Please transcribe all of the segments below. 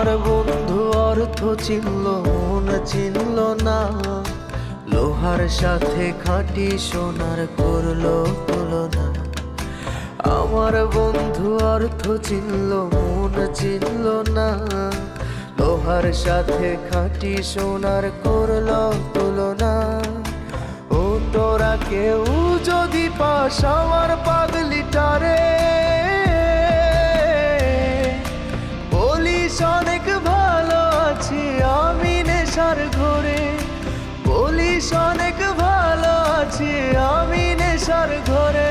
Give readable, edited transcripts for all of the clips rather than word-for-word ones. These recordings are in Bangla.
আমার বন্ধু অর্থ চিনল মন চিনল না, লোহার সাথে খাঁটি সোনার করলো তুলনা। আমার বন্ধু অর্থ চিনল মন চিনল না, লোহার সাথে খাঁটি সোনার করলো তুলনা। ও তোরা কেউ যদি পাস আমার পাগলিটারে, বলিস অনেক ভালো আছি আমি নেশার ঘরে, বলিস অনেক ভালো আছি আমি নেশার ঘরে।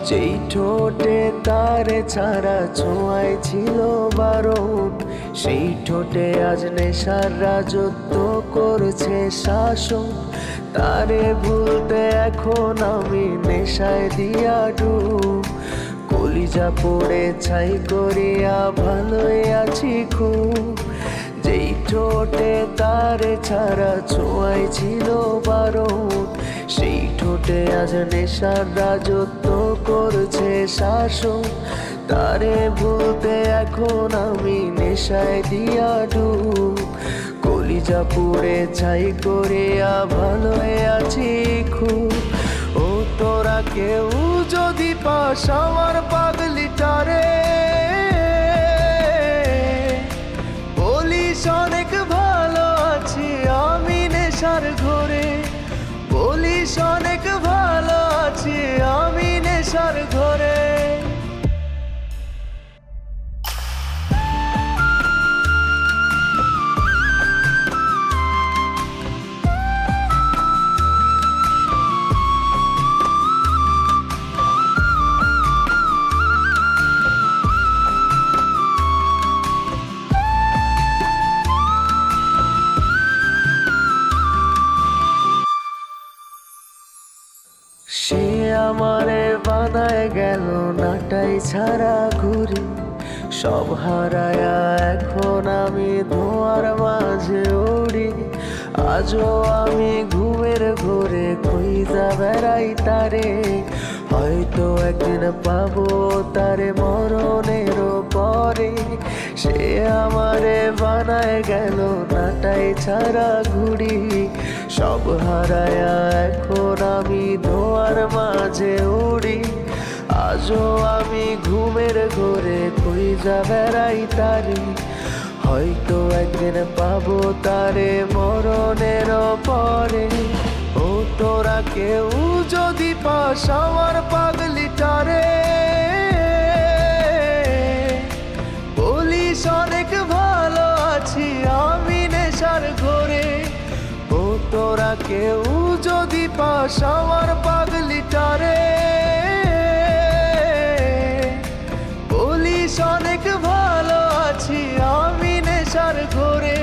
যেই ঠোঁটে তারে ছাড়া ছোঁয়ায় ছিল বারণ, সেই ঠোঁটে আজ নেশার রাজত্ব করছে শাসন। তারে ভুলতে এখন আমি নেশায় দিয়া ডুব, কলিজা পড়ে ছাই করিয়া ভালোই আছি খুব। যেই ঠোঁটে তারে ছাড়া ছোঁয়ায় ছিল বারণ, সেই ঠোঁটে আজ নেশার রাজত্ব করছে শাসন। তারে ভুলতে এখন আমি নেশায় দিয়া ডুব, কলিজা পুড়ে ছাই করিয়া ভালোই আছি খুব। ও তোরা কেউ যদি পাস আমার পাগলিটারে, বলিস অনেক ভালো আছি আমি নেশার ঘরে, বলিস অনেক ভালো আছি আমি নেশার ঘরে। সে আমারে বানায় গেল নাটাই ছাড়া ঘুরি, সব হারায়া এখন আমি ধোঁয়ার মাঝে উড়ি। আজও আমি ঘুমের ঘোরে খুঁজা বেড়াই তারে, হয়তো একদিন পাবো তারে মরণেরও পরে। সে আমারে বানায় গেল নাটাই ছাড়া ঘুড়ি, সব হারায়া এখন আমি ধোঁয়ার মাঝে উড়ি। আজও আমি ঘুমের ঘোরে খুঁজা বেড়াই তারে, হয়তো একদিন পাবো তারে মরণেরও পরে। ও তোরা কেউ যদি পাস আমার পাগলিটারে, বলিস অনেক ভালো আছি আমি নেশার ঘরে। ও তোরা কেউ যদি পাস আমার পাগলিটারে, বলিস অনেক ভালো আছি আমি নেশার ঘরে,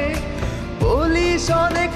বলিস অনেক